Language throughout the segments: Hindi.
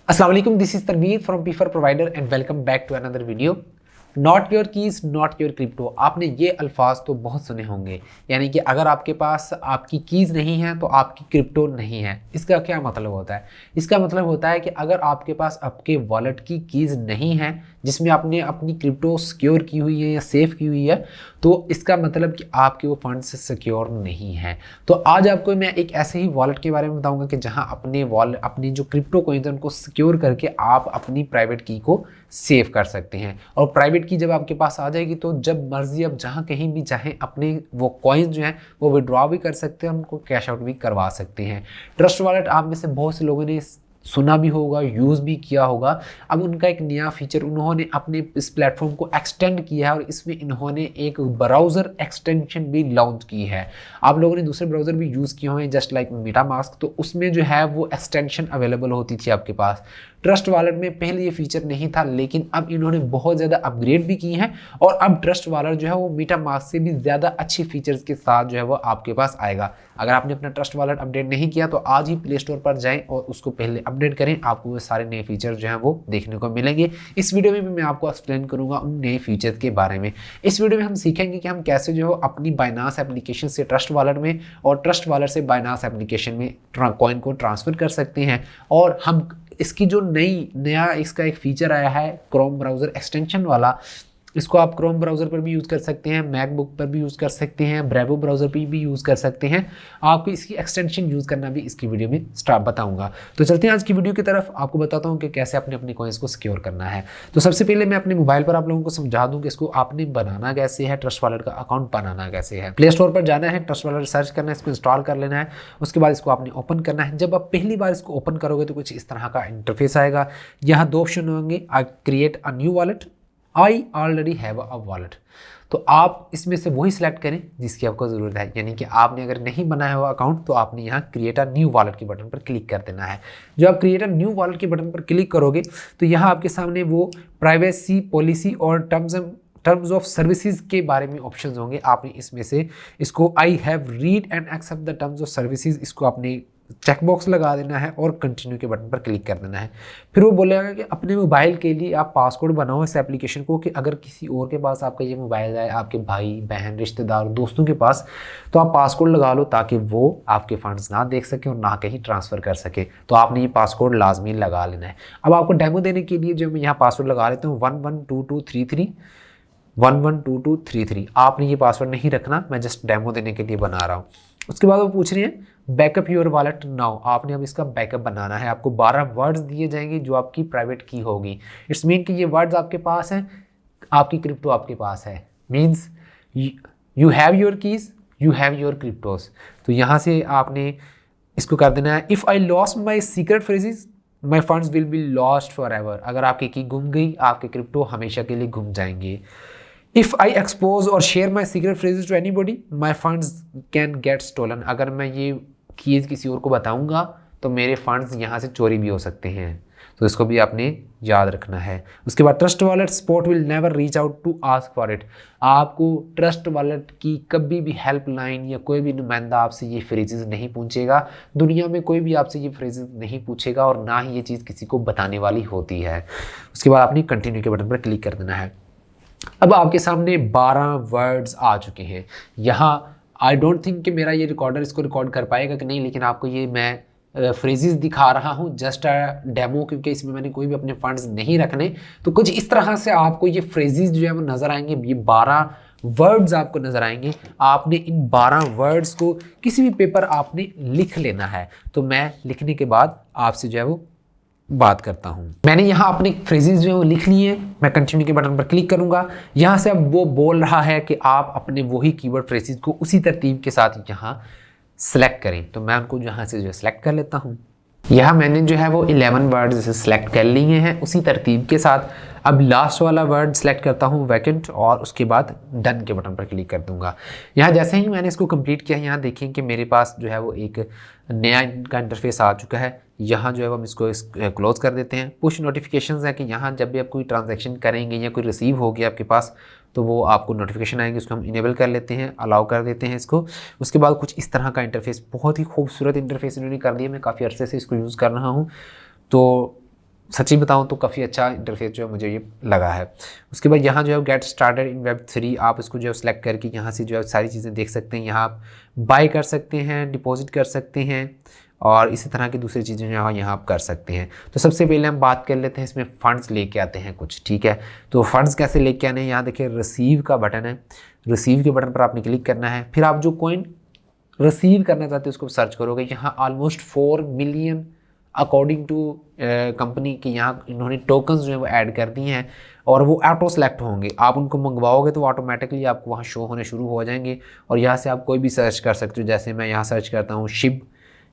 अस्सलाम वालेकुम, दिस इज तनवीर फ्रॉम पीफर provider and welcome back to another video. Not your keys not your crypto. आपने ये अल्फाज तो बहुत सुने होंगे, यानी कि अगर आपके पास आपकी कीज़ नहीं है तो आपकी क्रिप्टो नहीं है। इसका क्या मतलब होता है? इसका मतलब होता है कि अगर आपके पास आपके वॉलेट की कीज़ नहीं है जिसमें आपने अपनी क्रिप्टो सिक्योर की हुई है या सेव की हुई है, तो इसका मतलब कि आपके वो फंड्स सिक्योर नहीं है। तो आज आपको मैं एक ऐसे ही वॉलेट के बारे में बताऊंगा कि जहां अपनी जो क्रिप्टो कोइंस उनको सिक्योर करके आप अपनी प्राइवेट की को सेव कर सकते हैं। और प्राइवेट की जब आपके पास आ जाएगी तो जब मर्जी आप जहां कहीं भी चाहें अपने वो कॉइन्स जो हैं वो विड्रॉ भी कर सकते हैं, उनको कैश आउट भी करवा सकते हैं। ट्रस्ट वॉलेट आप में से बहुत से लोगों ने सुना भी होगा, यूज़ भी किया होगा। अब उनका एक नया फीचर उन्होंने अपने इस प्लेटफॉर्म को एक्सटेंड किया है और इसमें इन्होंने एक ब्राउज़र एक्सटेंशन भी लॉन्च की है। आप लोगों ने दूसरे ब्राउज़र भी यूज़ किए हुए हैं जस्ट लाइक मेटामास्क, तो उसमें जो है वो एक्सटेंशन अवेलेबल होती थी आपके पास। ट्रस्ट वॉलेट में पहले ये फीचर नहीं था, लेकिन अब इन्होंने बहुत ज़्यादा अपग्रेड भी की है और अब ट्रस्ट वॉलेट जो है वो मेटामास्क से भी ज़्यादा अच्छी फीचर्स के साथ जो है वो आपके पास आएगा। अगर आपने अपना ट्रस्ट वॉलेट अपडेट नहीं किया तो आज ही प्ले स्टोर पर जाएं और उसको पहले अपडेट करें, आपको वो सारे नए फीचर्स जो हैं वो देखने को मिलेंगे। इस वीडियो में भी मैं आपको एक्सप्लेन करूंगा उन नए फीचर्स के बारे में। इस वीडियो में हम सीखेंगे कि हम कैसे जो है अपनी बाइनांस एप्लीकेशन से ट्रस्ट वॉलेट में और ट्रस्ट वॉलेट से बाइनांस एप्लीकेशन में कॉइन को ट्रांसफ़र कर सकते हैं। और हम इसकी जो नया इसका एक फीचर आया है क्रोम ब्राउज़र एक्सटेंशन वाला, इसको आप क्रोम ब्राउज़र पर भी यूज़ कर सकते हैं, मैकबुक पर भी यूज़ कर सकते हैं, ब्रेवो ब्राउज़र पर भी यूज़ कर सकते हैं। आपको इसकी एक्सटेंशन यूज़ करना भी इसकी वीडियो में बताऊंगा। तो चलते हैं आज की वीडियो की तरफ। आपको बताता हूँ कि कैसे अपने कॉइन्स को सिक्योर करना है। तो सबसे पहले मैं अपने मोबाइल पर आप लोगों को समझा दूँ कि इसको आपने बनाना कैसे है, ट्रस्ट वॉलेट का अकाउंट बनाना कैसे है। प्ले स्टोर पर जाना है, ट्रस्ट वॉलेट सर्च करना है, इसको इंस्टॉल कर लेना है। उसके बाद इसको आपने ओपन करना है। जब आप पहली बार इसको ओपन करोगे तो कुछ इस तरह का इंटरफेस आएगा। यहाँ दो ऑप्शन होंगे, I create a new wallet, I already have a wallet. तो आप इसमें से वही सिलेक्ट करें जिसकी आपको ज़रूरत है, यानी कि आपने अगर नहीं बनाया हुआ अकाउंट तो आपने यहाँ क्रिएट अ न्यू वॉलेट के बटन पर क्लिक कर देना है। जो आप क्रिएट अ न्यू वॉलेट के बटन पर क्लिक करोगे तो यहाँ आपके सामने वो प्राइवेसी पॉलिसी और टर्म्स ऑफ सर्विसेज के बारे में ऑप्शंस होंगे। आपने इसमें से इसको I have read and accept the terms of services, इसको आपने चेकबॉक्स लगा देना है और कंटिन्यू के बटन पर क्लिक कर देना है। फिर वो बोलेगा कि अपने मोबाइल के लिए आप पासवर्ड बनाओ इस एप्लीकेशन को, कि अगर किसी और के पास आपका ये मोबाइल है, आपके भाई बहन रिश्तेदार दोस्तों के पास, तो आप पासवर्ड लगा लो ताकि वो आपके फंड्स ना देख सके और ना कहीं ट्रांसफ़र कर सके। तो आपने ये पासवर्ड लाजमी लगा लेना है। अब आपको डेमो देने के लिए जो मैं यहाँ पासवर्ड लगा लेता हूँ 112233 112233। आपने ये पासवर्ड नहीं रखना, मैं जस्ट डेमो देने के लिए बना रहा हूँ। उसके बाद वो पूछ रहे हैं बैकअप योर वॉलेट नाउ। आपने अब इसका बैकअप बनाना है। आपको 12 वर्ड्स दिए जाएंगे जो आपकी प्राइवेट की होगी। इट्स मीन कि ये वर्ड्स आपके पास हैं, आपकी क्रिप्टो आपके पास है। Means you have your keys, you have your cryptos. तो यहाँ से आपने इसको कर देना है, if I lost my secret phrases my funds will be lost for ever. अगर आपकी की गुम गई, आपके क्रिप्टो हमेशा के लिए गुम जाएंगे। If I expose or share my secret phrases to anybody my funds can get stolen. अगर मैं ये कीज़ किसी और को बताऊंगा तो मेरे फंड्स यहाँ से चोरी भी हो सकते हैं। तो इसको भी आपने याद रखना है। उसके बाद trust wallet support will never reach out to ask for it. आपको ट्रस्ट वॉलेट की कभी भी हेल्पलाइन या कोई भी नुमाइंदा आपसे ये फ्रेजेस नहीं पूछेगा। दुनिया में कोई भी आपसे ये फ्रेजेस नहीं पूछेगा और ना ही ये चीज़ किसी को बताने वाली होती है। उसके बाद आपने कंटिन्यू के बटन पर क्लिक कर देना है। अब आपके सामने 12 वर्ड्स आ चुके हैं। यहाँ आई डोंट थिंक कि मेरा ये रिकॉर्डर इसको रिकॉर्ड कर पाएगा कि नहीं, लेकिन आपको ये मैं फ्रेजेस दिखा रहा हूँ जस्ट डेमो, क्योंकि इसमें मैंने कोई भी अपने फंड्स नहीं रखने। तो कुछ इस तरह से आपको ये फ्रेजेस जो है वो नज़र आएंगे। ये 12 वर्ड्स आपको नज़र आएंगे। आपने इन 12 वर्ड्स को किसी भी पेपर आपने लिख लेना है। तो मैं लिखने के बाद आपसे जो है वो बात करता हूं। मैंने यहाँ अपने फ्रेजेस जो है वो लिख लिए हैं। मैं कंटिन्यू के बटन पर क्लिक करूंगा। यहाँ से अब वो बोल रहा है कि आप अपने वही कीवर्ड फ्रेजेस को उसी तरतीब के साथ यहाँ सेलेक्ट करें। तो मैं उनको यहाँ से जो है सेलेक्ट कर लेता हूँ। यहाँ मैंने जो है वो 11 वर्ड जैसे सेलेक्ट कर लिए हैं उसी तरतीब के साथ। अब लास्ट वाला वर्ड सेलेक्ट करता हूँ वैकेंट और उसके बाद डन के बटन पर क्लिक कर दूंगा। यहाँ जैसे ही मैंने इसको कंप्लीट किया, यहाँ देखें कि मेरे पास जो है वो एक नया इनका इंटरफेस आ चुका है। यहाँ जो है हम इसको क्लोज कर देते हैं। पुश नोटिफिकेशंस है कि यहाँ जब भी आप कोई ट्रांजैक्शन करेंगे या कोई रिसीव हो गया आपके पास तो वो आपको नोटिफिकेशन आएंगे, उसको हम इनेबल कर लेते हैं, अलाउ कर देते हैं इसको। उसके बाद कुछ इस तरह का इंटरफेस, बहुत ही खूबसूरत इंटरफेस इन्होंने कर दिया। मैं काफ़ी अरसे से इसको यूज़ कर रहा हूँ। तो सच्ची बताऊं तो काफ़ी अच्छा इंटरफेस जो है मुझे ये लगा है। उसके बाद यहाँ जो है गेट स्टार्टेड इन वेब3 आप इसको जो है सेलेक्ट करके यहाँ से जो है सारी चीज़ें देख सकते हैं। यहाँ आप बाय कर सकते हैं, डिपॉजिट कर सकते हैं और इसी तरह की दूसरी चीज़ें यहाँ आप कर सकते हैं। तो सबसे पहले हम बात कर लेते हैं इसमें फ़ंड्स लेके आते हैं कुछ, ठीक है। तो फ़ंड्स कैसे लेके आने हैं, यहाँ देखिए रिसीव का बटन है, रिसीव के बटन पर आपने क्लिक करना है। फिर आप जो कॉइन रिसीव करना चाहते हैं उसको सर्च करोगे। यहाँ almost 4 million according to company के यहाँ इन्होंने टोकन्स जो है वो ऐड कर दिए हैं और वो ऑटो सेलेक्ट होंगे। आप उनको मंगवाओगे तो ऑटोमेटिकली आपको वहाँ शो होने शुरू हो जाएंगे और यहाँ से आप कोई भी सर्च कर सकते हो। जैसे मैं यहाँ सर्च करता हूँ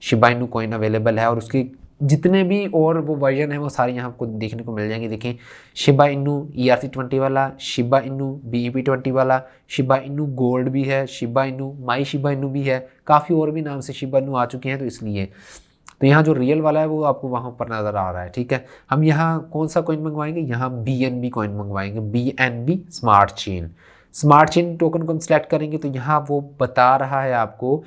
शिबा इनू कॉइन अवेलेबल है और उसकी जितने भी और वो वर्जन है वो सारे यहाँ आपको देखने को मिल जाएंगे। देखें शिबा इनू ERC20 वाला, शिबा इनू BEP20 वाला, शिबा इनू गोल्ड भी है, शिबा इनू माई शिबा इनू भी है, काफ़ी और भी नाम से शिबा इनू आ चुके हैं। तो इसलिए तो यहाँ जो रियल वाला है वो आपको वहाँ पर नज़र आ रहा है, ठीक है। हम यहाँ कौन सा कॉइन मंगवाएंगे, यहाँ BNB कॉइन मंगवाएंगे, BNB स्मार्ट चेन टोकन को हम सेलेक्ट करेंगे तो यहाँ वो बता रहा है आपको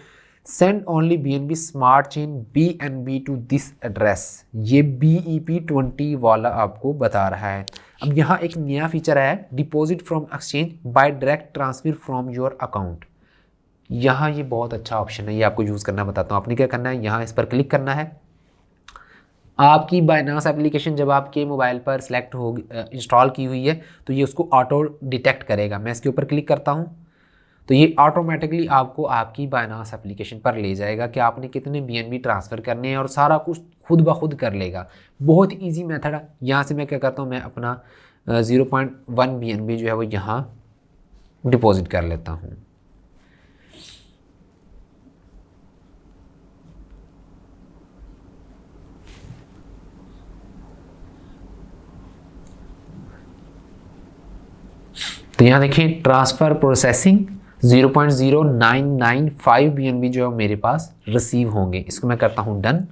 send only BNB smart chain BNB to this address. ये BEP20 वाला आपको बता रहा है। अब यहाँ एक नया फीचर है deposit from exchange bye direct transfer from your account. यहाँ ये बहुत अच्छा ऑप्शन है, ये आपको यूज़ करना बताता हूँ। आपने क्या करना है, यहाँ इस पर क्लिक करना है। आपकी बाइनांस एप्लीकेशन जब आपके मोबाइल पर सेलेक्ट हो इंस्टॉल की हुई है तो ये उसको ऑटो डिटेक्ट करेगा। मैं इसके ऊपर क्लिक करता हूँ तो ये ऑटोमेटिकली आपको आपकी बाइनांस एप्लीकेशन पर ले जाएगा कि आपने कितने BNB ट्रांसफ़र करने हैं और सारा कुछ खुद ब खुद कर लेगा। बहुत ईजी मेथड है। यहाँ से मैं क्या करता हूँ, मैं अपना 0.1 BNB जो है वो यहाँ डिपॉजिट कर लेता हूँ। तो यहाँ देखिए ट्रांसफ़र प्रोसेसिंग 0.0995 BNB जो है मेरे पास रिसीव होंगे। इसको मैं करता हूँ डन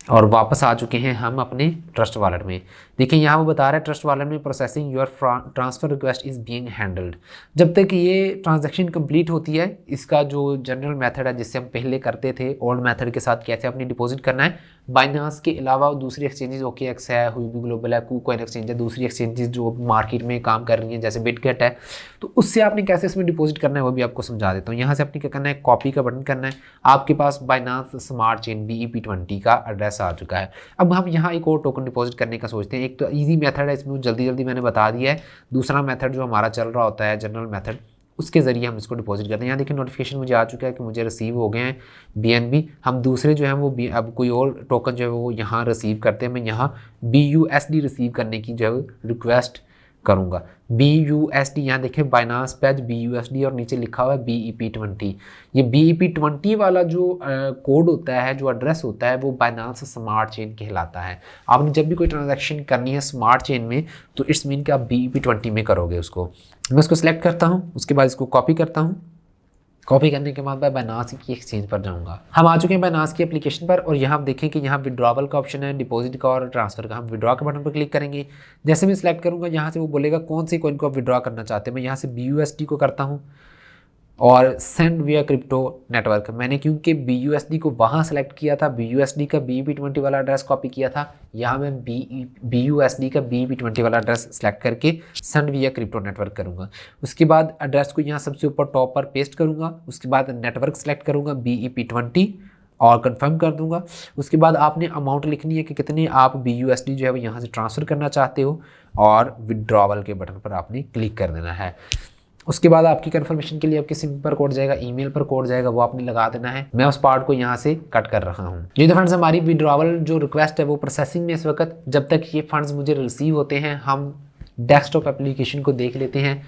और वापस आ चुके हैं हम अपने ट्रस्ट वॉलेट में। देखिए यहाँ वो बता रहा है ट्रस्ट वॉलेट में processing your transfer request is being handled. जब तक ये ट्रांजैक्शन कंप्लीट होती है, इसका जो जनरल मेथड है जिससे हम पहले करते थे ओल्ड मेथड के साथ कैसे अपनी डिपॉजिट करना है, बाइनांस के अलावा दूसरी एक्सचेंजेस OKX है, हुईबी ग्लोबल है, KuCoin एक्सचेंज है, दूसरी एक्सचेंजेस जो मार्केट में काम कर रही हैं जैसे बिटगेट है, तो उससे आपने कैसे इसमें डिपॉजिट करना है वो भी आपको समझा देता हूँ। यहाँ से आपने क्या करना है, कॉपी का बटन करना है। आपके पास बाइनांस स्मार्ट चेन BEP20 का एड्रेस आ चुका है। अब हम यहाँ एक और टोकन डिपॉजिट करने का सोचते हैं। एक तो ईजी मेथड है, इसमें जल्दी मैंने बता दिया है। दूसरा मेथड जो हमारा चल रहा होता है जनरल मेथड, उसके ज़रिए हम इसको डिपॉजिट करते हैं। यहाँ देखिए नोटिफिकेशन मुझे आ चुका है कि मुझे रिसीव हो गए हैं BNB। हम दूसरे जो हैं वो अब कोई और टोकन जो है वो यहाँ रिसीव करते हैं। मैं यहाँ BUSD रिसीव करने की जो है रिक्वेस्ट करूँगा। BUSD यहाँ देखिए बाइनांस पेज BUSD और नीचे लिखा हुआ है BEP20। ये BEP20 वाला जो कोड होता है, जो एड्रेस होता है, वो बाइनांस स्मार्ट चेन कहलाता है। आपने जब भी कोई ट्रांजैक्शन करनी है स्मार्ट चेन में तो इट्स मीन कि आप BEP20 में करोगे उसको। मैं इसको सिलेक्ट करता हूँ, उसके बाद इसको कॉपी करता हूँ। कॉपी करने के बाद मैं बाइनांस की एक्सचेंज पर जाऊंगा। हम आ चुके हैं बाइनांस की एप्लीकेशन पर और यहाँ आप देखें कि यहाँ विड्रॉवल का ऑप्शन है, डिपॉजिट का और ट्रांसफर का। हम विड्रॉ के बटन पर क्लिक करेंगे। जैसे मैं सिलेक्ट करूँगा यहाँ से वो बोलेगा कौन सी कॉइन को आप विड्रॉ करना चाहते हैं। मैं यहाँ से BUSD को करता हूँ और सेंड विया क्रिप्टो नेटवर्क। मैंने क्योंकि BUSD को वहाँ सेलेक्ट किया था, BUSD का BEP20 वाला एड्रेस कॉपी किया था, यहाँ मैं BUSD का BEP20 वाला एड्रेस सेलेक्ट करके सेंड विया क्रिप्टो नेटवर्क करूँगा। उसके बाद एड्रेस को यहाँ सबसे ऊपर टॉप पर पेस्ट करूँगा। उसके बाद नेटवर्क सेलेक्ट करूँगा BEP20 और कंफर्म कर दूंगा। उसके बाद आपने अमाउंट लिखनी है कि कितने आप BUSD जो है वो यहाँ से ट्रांसफ़र करना चाहते हो और विड्रॉवल के बटन पर आपने क्लिक कर देना है। उसके बाद आपकी कंफर्मेशन के लिए आपके सिम पर कोड जाएगा, ईमेल पर कोड जाएगा, वो आपने लगा देना है। मैं उस पार्ट को यहाँ से कट कर रहा हूँ। जी तो फ्रेंड्स, हमारी विड्रॉवल जो रिक्वेस्ट है वो प्रोसेसिंग में इस वक्त। जब तक ये फंड्स मुझे रिसीव होते हैं हम डेस्कटॉप एप्लीकेशन को देख लेते हैं,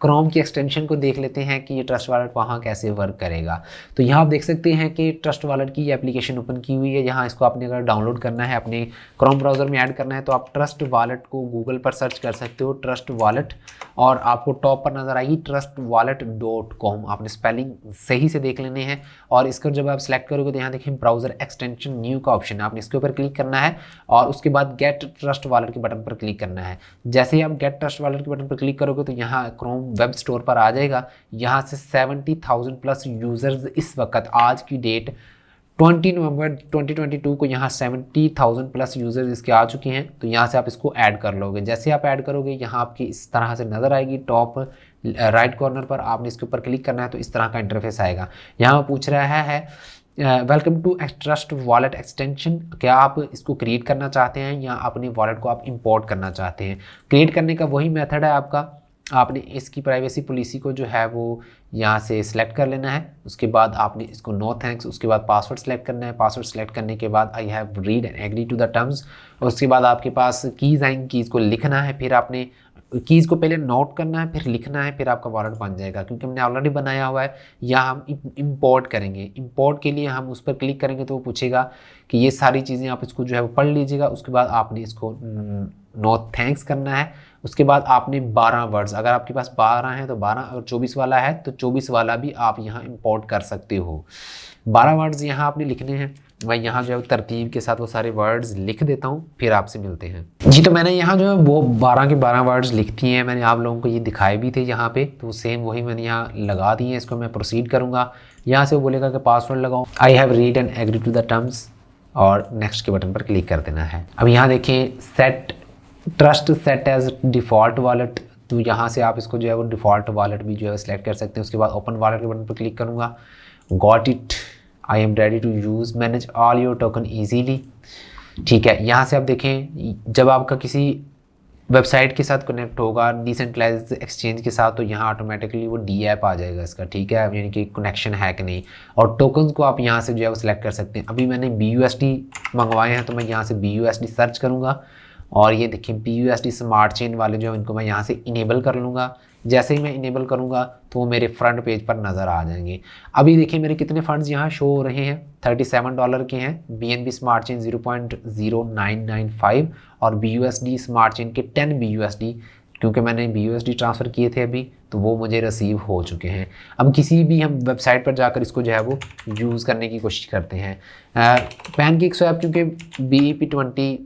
क्रोम की एक्सटेंशन को देख लेते हैं कि ये ट्रस्ट वॉलेट वहाँ कैसे वर्क करेगा। तो यहाँ आप देख सकते हैं कि ट्रस्ट वॉलेट की एप्लीकेशन ओपन की हुई है। यहाँ इसको आपने अगर डाउनलोड करना है, अपने क्रोम ब्राउज़र में ऐड करना है, तो आप ट्रस्ट वॉलेट को गूगल पर सर्च कर सकते हो, ट्रस्ट वॉलेट, और आपको टॉप पर नज़र आएगी trustwallet.com। आपने स्पेलिंग सही से देख लेने हैं और इसको जब आप सेलेक्ट करोगे तो यहाँ देखिए ब्राउज़र एक्सटेंशन न्यू का ऑप्शन है, आपने इसके ऊपर क्लिक करना है और उसके बाद गेट ट्रस्ट वॉलेट के बटन पर क्लिक करना है। जैसे ही आप गेट ट्रस्ट वॉलेट के बटन पर क्लिक करोगे तो यहाँ क्रोम वेब स्टोर पर आ जाएगा। यहाँ से 70,000 प्लस यूज़र्स इस वक्त आज की डेट 20 नवंबर 2022 को यहाँ 70,000 प्लस यूजर्स इसके आ चुके हैं। तो यहाँ से आप इसको ऐड कर लोगे। जैसे आप ऐड करोगे यहाँ आपकी इस तरह से नज़र आएगी, टॉप राइट कॉर्नर पर आपने इसके ऊपर क्लिक करना है तो इस तरह का इंटरफेस आएगा। यहाँ पूछ रहा है welcome to trust wallet extension, क्या आप इसको क्रिएट करना चाहते हैं या अपनी वॉलेट को आप इंपोर्ट करना चाहते हैं। क्रिएट करने का वही मेथड है आपका, आपने इसकी प्राइवेसी पॉलिसी को जो है वो यहाँ से सिलेक्ट कर लेना है। उसके बाद आपने इसको नो थैंक्स, उसके बाद पासवर्ड सेलेक्ट करना है। पासवर्ड सेलेक्ट करने के बाद I have read and agree to the terms. और उसके बाद आपके पास कीज़ आएंगी, कीज़ को लिखना है, फिर आपने कीज़ को पहले नोट करना है, फिर लिखना है, फिर आपका वॉलेट बन जाएगा। क्योंकि हमने ऑलरेडी बनाया हुआ है, या हम इंपोर्ट करेंगे। इंपोर्ट के लिए हम उस पर क्लिक करेंगे तो वो पूछेगा कि ये सारी चीज़ें आप इसको जो है वो पढ़ लीजिएगा। उसके बाद आपने इसको नो थैंक्स करना है। उसके बाद आपने 12 वर्ड्स, अगर आपके पास 12 हैं तो 12, अगर 24 वाला है तो 24 वाला भी आप यहाँ इंपोर्ट कर सकते हो। 12 वर्ड्स यहाँ आपने लिखने हैं। मैं यहाँ जो है तरतीब के साथ वो सारे वर्ड्स लिख देता हूँ, फिर आपसे मिलते हैं जी। तो मैंने यहाँ जो है वो 12 के 12 वर्ड्स लिख दिए हैं। मैंने आप लोगों को ये दिखाए भी थे यहाँ पे, तो सेम वही मैंने यहाँ लगा दिए हैं। इसको मैं प्रोसीड करूँगा। यहाँ से वो बोलेगा कि पासवर्ड लगाओ, I have read and agree to the terms, और नेक्स्ट के बटन पर क्लिक कर देना है। अब यहाँ देखें set trust set as default wallet, तो यहाँ से आप इसको जो है वो डिफ़ॉल्ट वॉलेट भी जो है सेलेक्ट कर सकते हैं। उसके बाद ओपन वॉलेट के बटन पर क्लिक करूँगा। Got it, I am ready to use manage all your token easily. ठीक है, यहाँ से आप देखें जब आपका किसी वेबसाइट के साथ कनेक्ट होगा डिसेंट्रलाइज्ड एक्सचेंज के साथ, तो यहाँ ऑटोमेटिकली वो डी ऐप आ जाएगा इसका। ठीक है, यानी कि कनेक्शन है कि नहीं। और टोकन्स को आप यहाँ से जो है वो सिलेक्ट कर सकते हैं। अभी मैंने BUSD मंगवाए हैं तो मैं यहाँ से BUSD सर्च करूँगा, और ये देखिए BUSD स्मार्ट चेन वाले जो है इनको मैं यहाँ से इनेबल कर लूँगा। जैसे ही मैं इनेबल करूँगा तो वो मेरे फ्रंट पेज पर नज़र आ जाएंगे। अभी देखिए मेरे कितने फंड्स यहाँ शो हो रहे हैं, $37 के हैं। BNB स्मार्ट चेन 0.0995 और BUSD स्मार्ट चेन के 10 BUSD, क्योंकि मैंने BUSD ट्रांसफ़र किए थे अभी, तो वो मुझे रिसीव हो चुके हैं। अब किसी भी हम वेबसाइट पर जाकर इसको जो है वो यूज़ करने की कोशिश करते हैं। PancakeSwap क्योंकि BEP20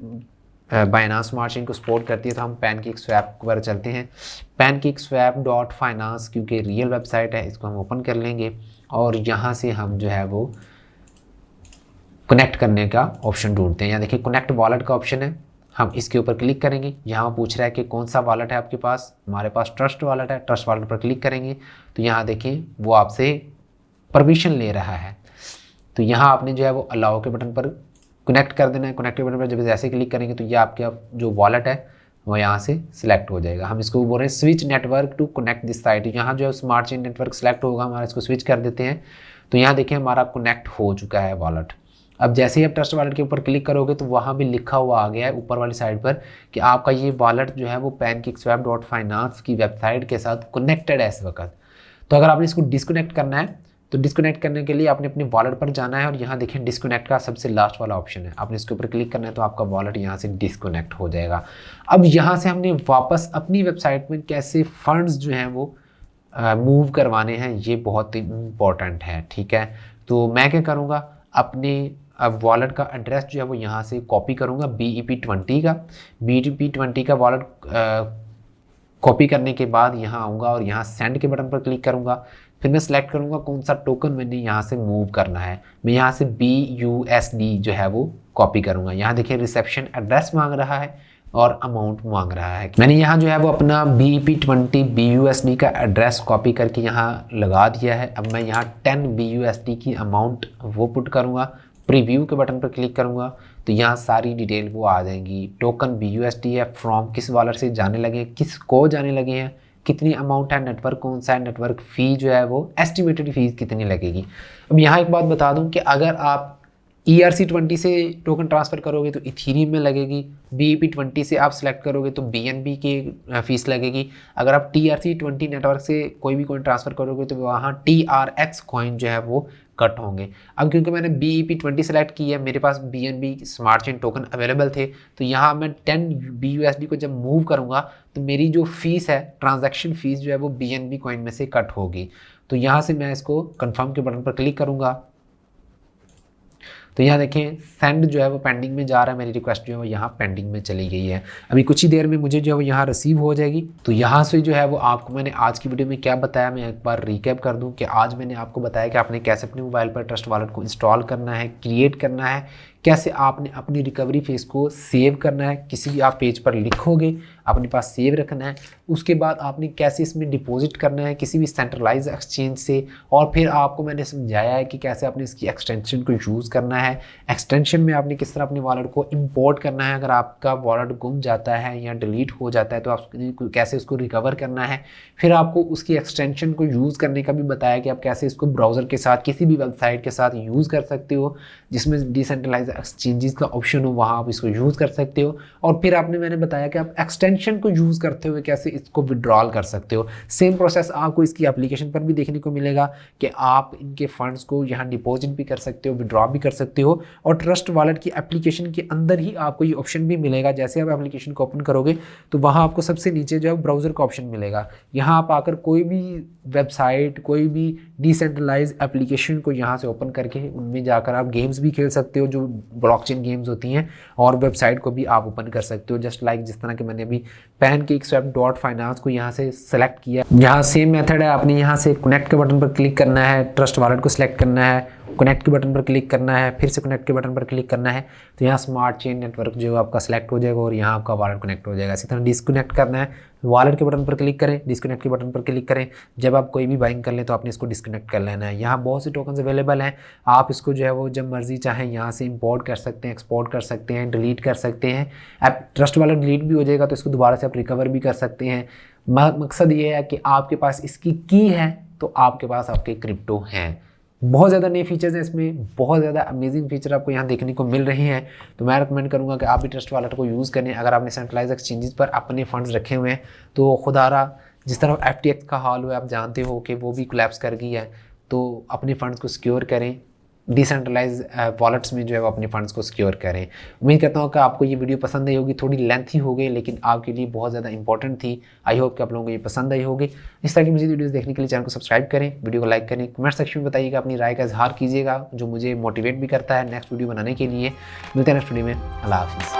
बाइनांस स्मार्ट चेन को सपोर्ट करती है, तो हम PancakeSwap पर चलते हैं। PancakeSwap.finance क्योंकि रियल वेबसाइट है, इसको हम ओपन कर लेंगे और यहाँ से हम जो है वो कनेक्ट करने का ऑप्शन ढूंढते हैं। यहाँ देखिए कनेक्ट वॉलेट का ऑप्शन है, हम इसके ऊपर क्लिक करेंगे। यहाँ पूछ रहा है कि कौन सा वॉलेट है आपके पास, हमारे पास ट्रस्ट वॉलेट है। ट्रस्ट वॉलेट पर क्लिक करेंगे तो यहाँ देखिए वो आपसे परमिशन ले रहा है, तो यहाँ आपने जो है वो अलाउ के बटन पर कनेक्ट कर देना है। कनेक्ट के बटन पर जब जैसे क्लिक करेंगे तो ये आपका जो वॉलेट है वो यहाँ से सिलेक्ट हो जाएगा। हम इसको बोल रहे हैं switch network to connect this site. यहाँ जो है स्मार्ट चेन नेटवर्क सेलेक्ट होगा हमारा, इसको स्विच कर देते हैं। तो यहाँ देखिए हमारा कनेक्ट हो चुका है वॉलेट। अब जैसे ही आप ट्रस्ट वॉलेट के ऊपर क्लिक करोगे तो वहाँ भी लिखा हुआ आ गया है ऊपर वाली साइड पर कि आपका ये वॉलेट जो है वो PancakeSwap.finance की वेबसाइट के साथ कनेक्टेड है इस वक्त। तो अगर आपने इसको डिस्कनेक्ट करना है तो डिस्कनेक्ट करने के लिए आपने अपने वॉलेट पर जाना है और यहाँ देखिए डिस्कनेक्ट का सबसे लास्ट वाला ऑप्शन है, आपने इसके ऊपर क्लिक करना है तो आपका वॉलेट यहाँ से डिस्कनेक्ट हो जाएगा। अब यहाँ से हमने वापस अपनी वेबसाइट में कैसे फंड्स जो हैं वो मूव करवाने हैं, ये बहुत इंपॉर्टेंट है। ठीक है, तो मैं क्या करूँगा, अपने वॉलेट का एड्रेस जो है वो यहाँ से कॉपी करूँगा BEP20 का वॉलेट कॉपी करने के बाद यहाँ आऊँगा और यहाँ सेंड के बटन पर क्लिक करूँगा। फिर मैं सेलेक्ट करूँगा कौन सा टोकन मैंने यहाँ से मूव करना है। मैं यहाँ से BUSD जो है वो कॉपी करूँगा। यहाँ देखिए रिसेप्शन एड्रेस मांग रहा है और अमाउंट मांग रहा है। मैंने यहाँ जो है वो अपना BEP20 BUSD का एड्रेस कॉपी करके यहाँ लगा दिया है। अब मैं यहाँ 10 BUSD की अमाउंट वो पुट करूँगा। प्रीव्यू के बटन पर क्लिक करूँगा तो यहाँ सारी डिटेल वो आ जाएंगी। टोकन BUSD है, फ्रॉम किस वॉलेट से जाने लगे, किस को जाने लगे हैं, कितनी अमाउंट है, नेटवर्क कौन सा है, नेटवर्क फ़ी जो है वो एस्टिमेटेड फ़ीस कितनी लगेगी। अब यहाँ एक बात बता दूँ कि अगर आप ERC20 से टोकन ट्रांसफ़र करोगे तो इथीरियम में लगेगी, BEP20 से आप सिलेक्ट करोगे तो BNB की फ़ीस लगेगी। अगर आप TRC20 नेटवर्क से कोई भी कॉइन ट्रांसफ़र करोगे तो वहाँ TRX कॉइन जो है वो कट होंगे। अब क्योंकि मैंने BEP20 सेलेक्ट की है, मेरे पास BNB smart chain token available थे, तो यहाँ मैं 10 BUSD को जब मूव करूँगा तो मेरी जो फ़ीस है, ट्रांजैक्शन फ़ीस जो है वो BNB कॉइन में से कट होगी। तो यहाँ से मैं इसको कन्फर्म के बटन पर क्लिक करूँगा तो यहाँ देखें सेंड जो है वो पेंडिंग में जा रहा है, मेरी रिक्वेस्ट जो है वो यहाँ पेंडिंग में चली गई है। अभी कुछ ही देर में मुझे जो है वो यहाँ रिसीव हो जाएगी। तो यहाँ से जो है वो आपको मैंने आज की वीडियो में क्या बताया, मैं एक बार रिकैप कर दूँ कि आज मैंने आपको बताया कि आपने कैसे अपने मोबाइल पर ट्रस्ट वॉलेट को इंस्टॉल करना है, क्रिएट करना है, कैसे आपने अपनी रिकवरी फेज को सेव करना है, किसी भी आप पेज पर लिखोगे अपने पास सेव रखना है, उसके बाद आपने कैसे इसमें डिपॉजिट करना है किसी भी सेंट्रलाइज एक्सचेंज से, और फिर आपको मैंने समझाया है कि कैसे आपने इसकी एक्सटेंशन को यूज़ करना है, एक्सटेंशन में आपने किस तरह अपने वॉलेट को इंपोर्ट करना है, अगर आपका वॉलेट गुम जाता है या डिलीट हो जाता है तो आप कैसे उसको रिकवर करना है, फिर आपको उसकी एक्सटेंशन को यूज़ करने का भी बताया कि आप कैसे इसको ब्राउज़र के साथ किसी भी वेबसाइट के साथ यूज़ कर सकते हो जिसमें डिसेंट्रलाइज एक्सचेंजेस का ऑप्शन हो, वहाँ आप इसको यूज़ कर सकते हो। और फिर मैंने बताया कि आप एक्सटेंशन को यूज़ करते हुए कैसे इसको विड्रॉल कर सकते हो। सेम प्रोसेस आपको इसकी एप्लीकेशन पर भी देखने को मिलेगा कि आप इनके फंड्स को यहाँ डिपॉजिट भी कर सकते हो, विड्रॉ भी कर सकते हो, और ट्रस्ट वॉलेट की एप्लीकेशन के अंदर ही आपको ये ऑप्शन भी मिलेगा। जैसे आप एप्लीकेशन को ओपन करोगे तो वहाँ आपको सबसे नीचे जो है ब्राउज़र का ऑप्शन मिलेगा। यहाँ आप आकर कोई भी वेबसाइट, कोई भी डिसेंट्रलाइज एप्लीकेशन को यहाँ से ओपन करके उनमें जाकर आप गेम्स भी खेल सकते हो जो ब्लॉकचेन गेम्स होती हैं, और वेबसाइट को भी आप ओपन कर सकते हो जस्ट लाइक जिस तरह के मैंने अभी PancakeSwap.finance को यहाँ से सेलेक्ट किया। यहाँ सेम मेथड है, आपने यहाँ से कनेक्ट के बटन पर क्लिक करना है, ट्रस्ट वॉलेट को सिलेक्ट करना है, कनेक्ट के बटन पर क्लिक करना है, फिर से कनेक्ट के बटन पर क्लिक करना है, तो यहाँ स्मार्ट चेन नेटवर्क जो आपका सिलेक्ट हो जाएगा और यहाँ आपका वॉलेट कनेक्ट हो जाएगा। इसी तरह डिस्कनेक्ट करना है, वॉलेट के बटन पर क्लिक करें, डिस्कनेक्ट के बटन पर क्लिक करें। जब आप कोई भी बाइंग कर लें तो आपने इसको डिस्कनेक्ट कर लेना है। यहाँ बहुत से टोकन्स अवेलेबल हैं, आप इसको जो है वो जब मर्जी चाहें यहाँ से इंपोर्ट कर सकते हैं, एक्सपोर्ट कर सकते हैं, डिलीट कर सकते हैं। आप ट्रस्ट वॉलेट डिलीट भी हो जाएगा तो इसको दोबारा से आप रिकवर भी कर सकते हैं। मकसद ये है कि आपके पास इसकी की है तो आपके पास आपके क्रिप्टो हैं। बहुत ज़्यादा नए फीचर्स हैं इसमें, बहुत ज़्यादा अमेजिंग फीचर आपको यहाँ देखने को मिल रहे हैं। तो मैं रिकमेंड करूँगा कि आप भी ट्रस्ट वॉलेट को यूज़ करें। अगर आपने सेंट्रलाइज एक्सचेंजेस पर अपने फंड्स रखे हुए हैं तो खुदारा जिस तरह FTX का हाल हुआ आप जानते हो कि वो भी कोलैप्स कर गई है, तो अपने फंड्स को सिक्योर करें, डिसेंट्रलाइज वॉलेट्स में जो है वो अपने फंड्स को सिक्योर करें। उम्मीद करता हूँ कि आपको ये वीडियो पसंद आई होगी, थोड़ी लेंथी हो गई लेकिन आपके लिए बहुत ज़्यादा इंपॉर्टेंट थी। आई होप कि आप लोगों को ये पसंद आई होगी। इस तरह की मज़ीद वीडियोस देखने के लिए चैनल को सब्सक्राइब करें, वीडियो को लाइक करें, कमेंट सेक्शन में बताइएगा, अपनी राय का इजहार कीजिएगा जो मुझे मोटिवेट भी करता है नेक्स्ट वीडियो बनाने के लिए। मिलते हैं नेक्स्ट वीडियो में। अल्लाह हाफिज़।